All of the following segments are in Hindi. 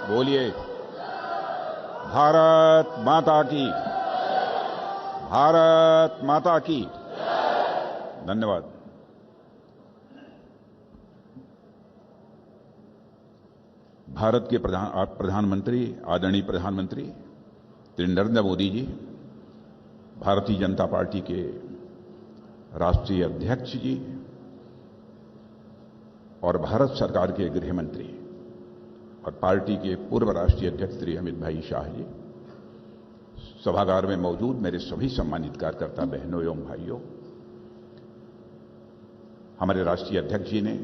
बोलिए। भारत माता की। भारत माता की। धन्यवाद। भारत के प्रधानमंत्री, आदरणीय प्रधानमंत्री श्री नरेंद्र मोदी जी, भारतीय जनता पार्टी के राष्ट्रीय अध्यक्ष जी और भारत सरकार के गृह मंत्री और पार्टी के पूर्व राष्ट्रीय अध्यक्ष श्री अमित भाई शाह जी, सभागार में मौजूद मेरे सभी सम्मानित कार्यकर्ता बहनों एवं भाइयों, हमारे राष्ट्रीय अध्यक्ष जी ने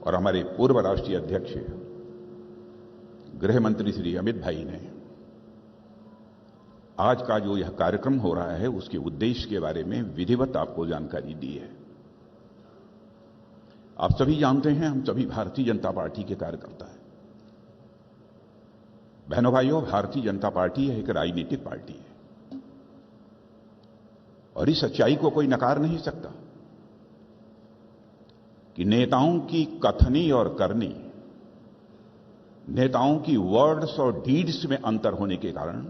और हमारे पूर्व राष्ट्रीय अध्यक्ष गृह मंत्री श्री अमित भाई ने आज का जो यह कार्यक्रम हो रहा है उसके उद्देश्य के बारे में विधिवत आपको जानकारी दी है। आप सभी जानते हैं, हम सभी भारतीय जनता पार्टी के कार्यकर्ता हैं। बहनों भाइयों, भारतीय जनता पार्टी एक राजनीतिक पार्टी है और इस सच्चाई को कोई नकार नहीं सकता कि नेताओं की कथनी और करनी, नेताओं की वर्ड्स और डीड्स में अंतर होने के कारण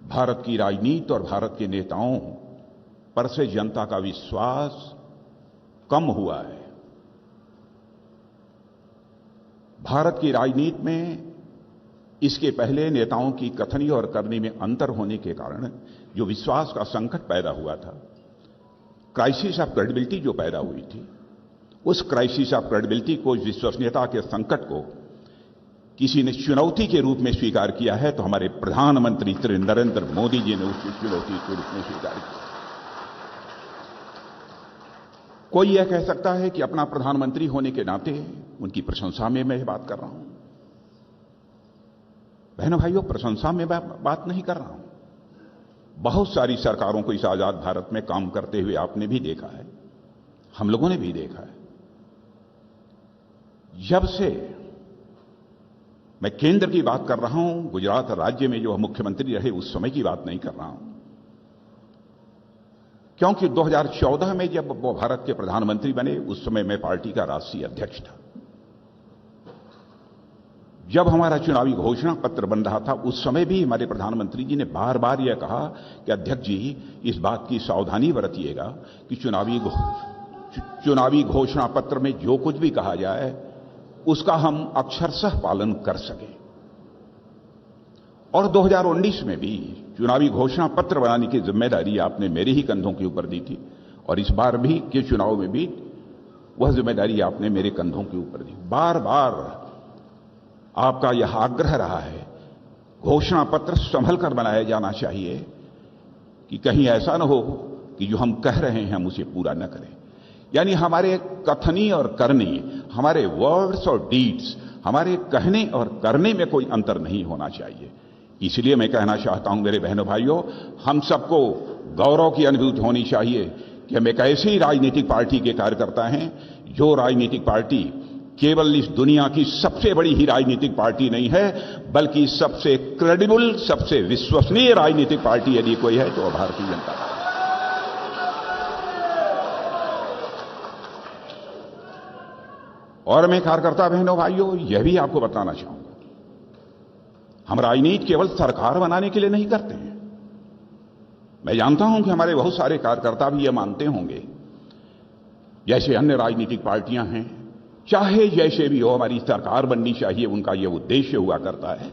भारत की राजनीति और भारत के नेताओं पर से जनता का विश्वास कम हुआ है। भारत की राजनीति में इसके पहले नेताओं की कथनी और करनी में अंतर होने के कारण जो विश्वास का संकट पैदा हुआ था, क्राइसिस ऑफ क्रेडिबिलिटी जो पैदा हुई थी, उस क्राइसिस ऑफ क्रेडिबिलिटी को, विश्वसनीयता के संकट को किसी ने चुनौती के रूप में स्वीकार किया है तो हमारे प्रधानमंत्री श्री नरेंद्र मोदी जी ने उस चुनौती के रूप में स्वीकार किया। कोई यह कह सकता है कि अपना प्रधानमंत्री होने के नाते उनकी प्रशंसा में मैं बात कर रहा हूं। बहनों भाइयों, प्रशंसा में बात नहीं कर रहा हूं। बहुत सारी सरकारों को इस आजाद भारत में काम करते हुए आपने भी देखा है, हम लोगों ने भी देखा है। जब से मैं केंद्र की बात कर रहा हूं, गुजरात राज्य में जो मुख्यमंत्री रहे उस समय की बात नहीं कर रहा हूं, क्योंकि 2014 में जब वो भारत के प्रधानमंत्री बने उस समय मैं पार्टी का राष्ट्रीय अध्यक्ष था। जब हमारा चुनावी घोषणा पत्र बन रहा था उस समय भी हमारे प्रधानमंत्री जी ने बार बार यह कहा कि अध्यक्ष जी, इस बात की सावधानी बरतिएगा कि चुनावी घोषणा पत्र में जो कुछ भी कहा जाए उसका हम अक्षरशः पालन कर सकें। और 2019 में भी चुनावी घोषणा पत्र बनाने की जिम्मेदारी आपने मेरे ही कंधों के ऊपर दी थी और इस बार भी के चुनाव में भी वह जिम्मेदारी आपने मेरे कंधों के ऊपर दी। बार बार आपका यह आग्रह रहा है, घोषणा पत्र संभल कर बनाया जाना चाहिए कि कहीं ऐसा न हो कि जो हम कह रहे हैं हम उसे पूरा न करें। यानी हमारे कथनी और करनी, हमारे वर्ड्स और डीड्स, हमारे कहने और करने में कोई अंतर नहीं होना चाहिए। इसलिए मैं कहना चाहता हूं मेरे बहनों भाइयों, हम सबको गौरव की अनुभूति होनी चाहिए कि हम एक ऐसी राजनीतिक पार्टी के कार्यकर्ता हैं जो राजनीतिक पार्टी केवल इस दुनिया की सबसे बड़ी ही राजनीतिक पार्टी नहीं है, बल्कि सबसे क्रेडिबल, सबसे विश्वसनीय राजनीतिक पार्टी यदि कोई है तो वह भारतीय जनता पार्टी। और मैं कार्यकर्ता बहनों भाइयों यह भी आपको बताना चाहूंगा, हम राजनीति केवल सरकार बनाने के लिए नहीं करते हैं। मैं जानता हूं कि हमारे बहुत सारे कार्यकर्ता भी यह मानते होंगे, जैसे अन्य राजनीतिक पार्टियां हैं, चाहे जैसे भी हो हमारी सरकार बननी चाहिए, उनका यह उद्देश्य हुआ करता है।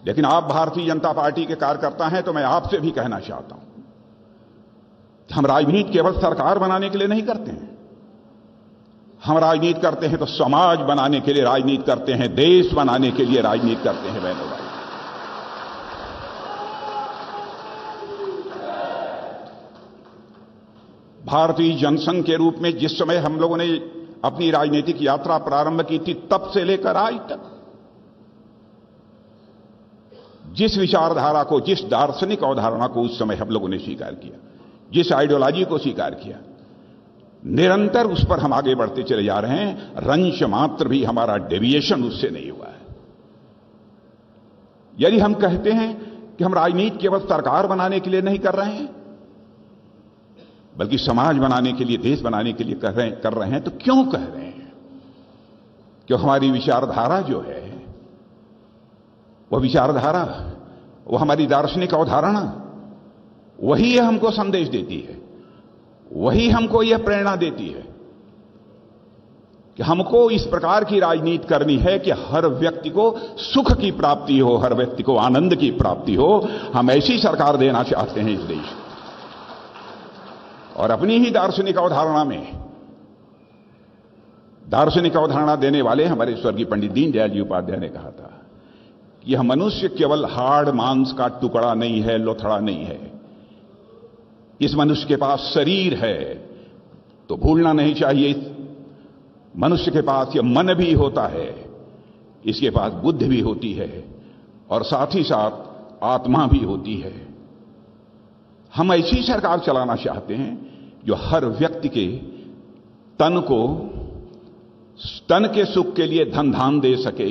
लेकिन आप भारतीय जनता पार्टी के कार्यकर्ता हैं तो मैं आपसे भी कहना चाहता हूं कि हम राजनीति केवल सरकार बनाने के लिए नहीं करते हैं। हम राजनीति करते हैं तो समाज बनाने के लिए राजनीति करते हैं, देश बनाने के लिए राजनीति करते हैं। बहनों भाई, भारतीय जनसंघ के रूप में जिस समय हम लोगों ने अपनी राजनीतिक यात्रा प्रारंभ की थी, तब से लेकर आज तक जिस विचारधारा को, जिस दार्शनिक अवधारणा को उस समय हम लोगों ने स्वीकार किया, जिस आइडियोलॉजी को स्वीकार किया, निरंतर उस पर हम आगे बढ़ते चले जा रहे हैं। रंश मात्र भी हमारा डेविएशन उससे नहीं हुआ है। यदि हम कहते हैं कि हम राजनीति केवल सरकार बनाने के लिए नहीं कर रहे हैं, बल्कि समाज बनाने के लिए, देश बनाने के लिए कर रहे हैं, तो क्यों कह रहे हैं कि हमारी विचारधारा जो है, वह विचारधारा, वह हमारी दार्शनिक अवधारणा, वही हमको संदेश देती है, वही हमको यह प्रेरणा देती है कि हमको इस प्रकार की राजनीति करनी है कि हर व्यक्ति को सुख की प्राप्ति हो, हर व्यक्ति को आनंद की प्राप्ति हो। हम ऐसी सरकार देना चाहते हैं इस देश को। और अपनी ही दार्शनिक अवधारणा में, दार्शनिक अवधारणा देने वाले हमारे स्वर्गीय पंडित दीनदयाल जी उपाध्याय ने कहा था कि यह मनुष्य केवल हाड़ मांस का टुकड़ा नहीं है, लोथड़ा नहीं है। इस मनुष्य के पास शरीर है, तो भूलना नहीं चाहिए मनुष्य के पास यह मन भी होता है, इसके पास बुद्धि भी होती है और साथ ही साथ आत्मा भी होती है। हम ऐसी सरकार चलाना चाहते हैं जो हर व्यक्ति के तन को, तन के सुख के लिए धन धान दे सके,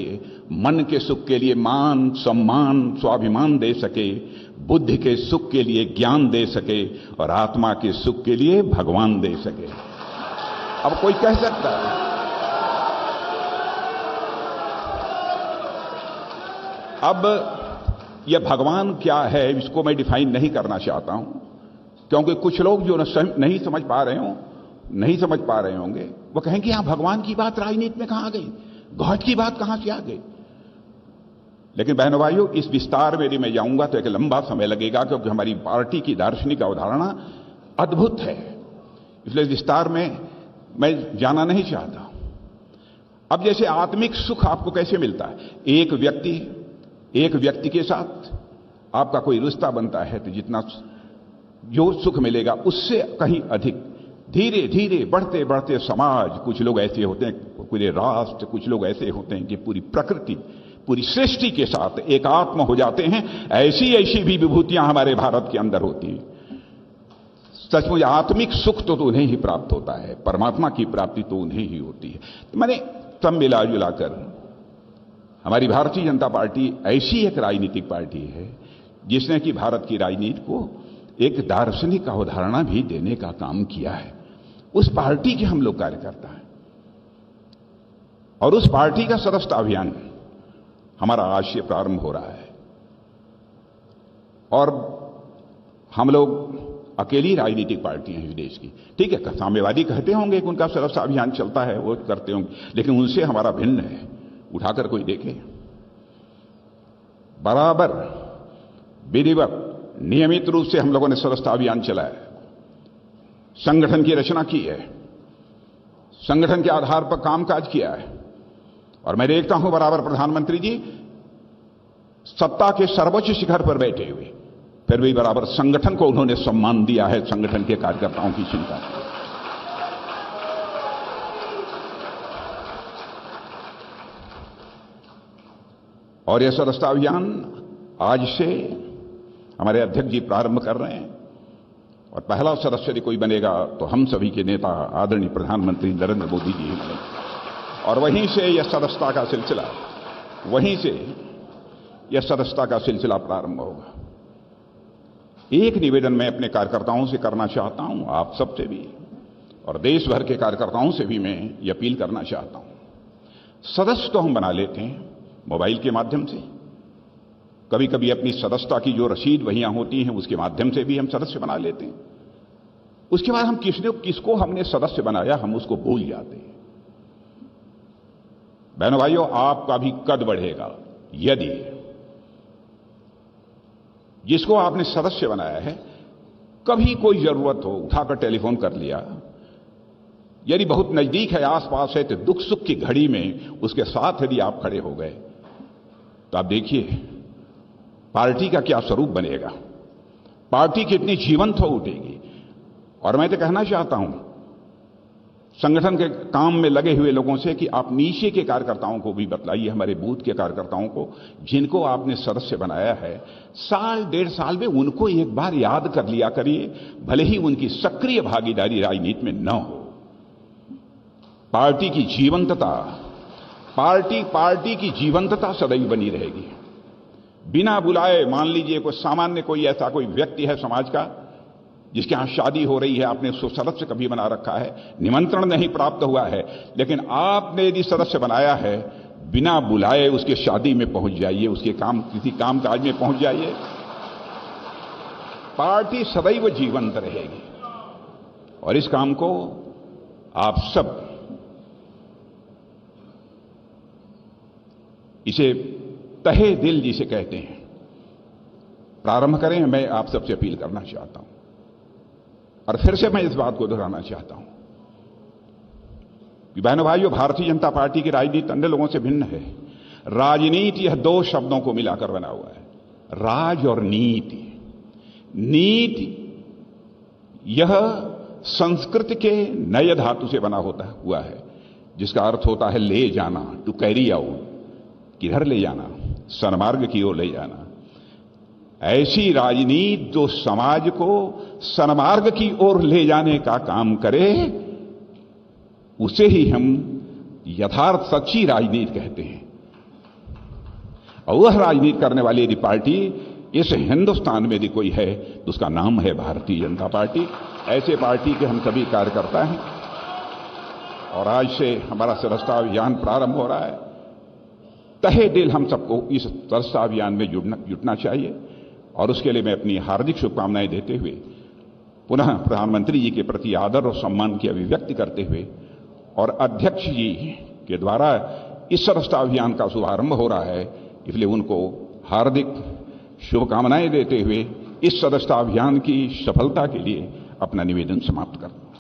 मन के सुख के लिए मान सम्मान स्वाभिमान दे सके, बुद्धि के सुख के लिए ज्ञान दे सके और आत्मा के सुख के लिए भगवान दे सके। अब कोई कह सकता है, अब यह भगवान क्या है, इसको मैं डिफाइन नहीं करना चाहता हूं, क्योंकि कुछ लोग जो नहीं समझ पा रहे होंगे, वो कहेंगे यहां भगवान की बात राजनीति में कहां आ गई, गॉड की बात कहां से आ गई। लेकिन बहनों भाइयों, इस विस्तार में यदि मैं जाऊंगा तो एक लंबा समय लगेगा, क्योंकि हमारी पार्टी की दार्शनिक अवधारणा अद्भुत है, इसलिए विस्तार में मैं जाना नहीं चाहता। अब जैसे आत्मिक सुख आपको कैसे मिलता है, एक व्यक्ति के साथ आपका कोई रिश्ता बनता है तो जितना जो सुख मिलेगा उससे कहीं अधिक धीरे धीरे बढ़ते बढ़ते समाज, कुछ लोग ऐसे होते हैं, पूरे राष्ट्र, कुछ लोग ऐसे होते हैं कि पूरी प्रकृति, पूरी सृष्टि के साथ एकात्म हो जाते हैं। ऐसी ऐसी भी विभूतियां हमारे भारत के अंदर होती हैं। सचमुच आत्मिक सुख तो उन्हें ही प्राप्त होता है, परमात्मा की प्राप्ति तो उन्हें ही होती है। तो मैंने सब मिला जुलाकर हमारी भारतीय जनता पार्टी ऐसी एक राजनीतिक पार्टी है जिसने कि भारत की राजनीति को एक दार्शनिक अवधारणा भी देने का काम किया है। उस पार्टी के हम लोग कार्यकर्ता हैं और उस पार्टी का सदस्यता अभियान हमारा आज से प्रारंभ हो रहा है। और हम लोग अकेली राजनीतिक पार्टी हैं इस देश की। ठीक है, साम्यवादी कहते होंगे कि उनका सदस्यता अभियान चलता है, वो करते होंगे, लेकिन उनसे हमारा भिन्न है। उठाकर कोई देखे, बराबर विधिवत नियमित रूप से हम लोगों ने सदस्यता अभियान चलाया, संगठन की रचना की है, संगठन के आधार पर कामकाज किया है। और मैं देखता हूं बराबर प्रधानमंत्री जी सत्ता के सर्वोच्च शिखर पर बैठे हुए, फिर भी बराबर संगठन को उन्होंने सम्मान दिया है, संगठन के कार्यकर्ताओं की चिंता की। और यह सदस्यता अभियान आज से हमारे अध्यक्ष जी प्रारंभ कर रहे हैं और पहला सदस्य यदि कोई बनेगा तो हम सभी के नेता आदरणीय प्रधानमंत्री नरेंद्र मोदी जी बनेंगे। और वहीं से यह सदस्यता का सिलसिला प्रारंभ होगा। एक निवेदन मैं अपने कार्यकर्ताओं से करना चाहता हूं, आप सबसे भी और देश भर के कार्यकर्ताओं से भी मैं ये अपील करना चाहता हूं। सदस्य तो हम बना लेते हैं मोबाइल के माध्यम से, कभी कभी अपनी सदस्यता की जो रसीद वहियां होती हैं उसके माध्यम से भी हम सदस्य बना लेते हैं। उसके बाद हम किसको हमने सदस्य बनाया हम उसको भूल जाते हैं। बहनों भाइयों, आपका भी कद बढ़ेगा यदि जिसको आपने सदस्य बनाया है कभी कोई जरूरत हो उठाकर टेलीफोन कर लिया, यदि बहुत नजदीक है, आसपास है, तो दुख सुख की घड़ी में उसके साथ यदि आप खड़े हो गए तो आप देखिए पार्टी का क्या स्वरूप बनेगा, पार्टी कितनी जीवंत हो उठेगी। और मैं तो कहना चाहता हूं संगठन के काम में लगे हुए लोगों से कि आप नीचे के कार्यकर्ताओं को भी बतलाइए, हमारे बूथ के कार्यकर्ताओं को जिनको आपने सदस्य बनाया है, साल डेढ़ साल में उनको एक बार याद कर लिया करिए, भले ही उनकी सक्रिय भागीदारी राजनीति में न हो। पार्टी की जीवंतता, पार्टी की जीवंतता सदैव बनी रहेगी। बिना बुलाए मान लीजिए कोई सामान्य कोई ऐसा कोई व्यक्ति है समाज का जिसके यहां शादी हो रही है, आपने उसको सदस्य कभी बना रखा है, निमंत्रण नहीं प्राप्त हुआ है, लेकिन आपने यदि सदस्य बनाया है, बिना बुलाए उसके शादी में पहुंच जाइए, उसके किसी काम काज में पहुंच जाइए। पार्टी सदैव जीवंत रहेगी और इस काम को आप सब इसे तहे दिल जिसे कहते हैं प्रारंभ करें। मैं आप सबसे अपील करना चाहता हूं और फिर से मैं इस बात को दोहराना चाहता हूं कि बहनों भाइयों, भारतीय जनता पार्टी की राजनीति अन्य लोगों से भिन्न है। राजनीति यह दो शब्दों को मिलाकर बना हुआ है, राज और नीति। नीति यह संस्कृत के नए धातु से बना हुआ है, जिसका अर्थ होता है ले जाना, टू कैरी आउट, किधर ले जाना, सन्मार्ग की ओर ले जाना। ऐसी राजनीति जो समाज को सन्मार्ग की ओर ले जाने का काम करे, उसे ही हम यथार्थ सच्ची राजनीति कहते हैं। और वह राजनीति करने वाली यदि पार्टी इस हिंदुस्तान में यदि कोई है तो उसका नाम है भारतीय जनता पार्टी। ऐसे पार्टी के हम सभी कार्यकर्ता हैं और आज से हमारा सदस्यता अभियान प्रारंभ हो रहा है। तहे दिल हम सबको इस सदस्यता अभियान में जुटना चाहिए और उसके लिए मैं अपनी हार्दिक शुभकामनाएं देते हुए पुनः प्रधानमंत्री जी के प्रति आदर और सम्मान की अभिव्यक्ति करते हुए और अध्यक्ष जी के द्वारा इस सदस्यता अभियान का शुभारंभ हो रहा है, इसलिए उनको हार्दिक शुभकामनाएं देते हुए इस सदस्यता अभियान की सफलता के लिए अपना निवेदन समाप्त करता हूं।